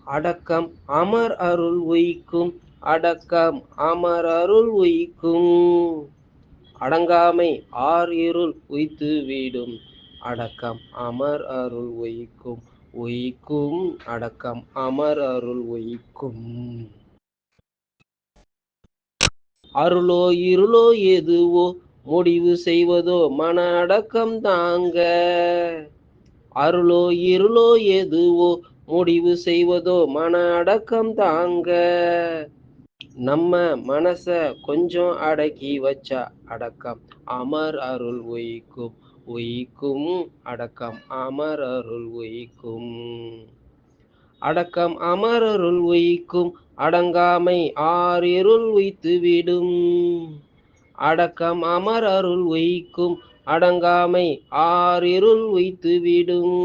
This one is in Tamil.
அடக்கம் அமர் அருள் உய்க்கும். அடக்கம் அமர் அருள் உய்க்கும். அடங்காமை ஆர் இருள் உய்த்து விடும். அடக்கம் அமர் அருள் உய்க்கும். உய்க்கும் அடக்கம் அமர் அருள் உய்க்கும். அருளோ இருளோ எதுவோ முடிவு செய்வதோ மன அடக்கம் தாங்க. அருளோ இருளோ எதுவோ முடிவு செய்வதோ மன அடக்கம் தாங்க. நம்ம மனச கொஞ்சம் அடக்கி வச்சா அடக்கம் அமர் அருள் உய்க்கும். உய்க்கும் அடக்கம் அமர் அருள் உய்க்கும். அடக்கம் அமர் அருள் உய்க்கும். அடங்காமை ஆர் இருள் உய்த்து விடும். அடக்கம் அமர் அருள் உய்க்கும். அடங்காமை ஆர் இருள் உய்த்து விடும்.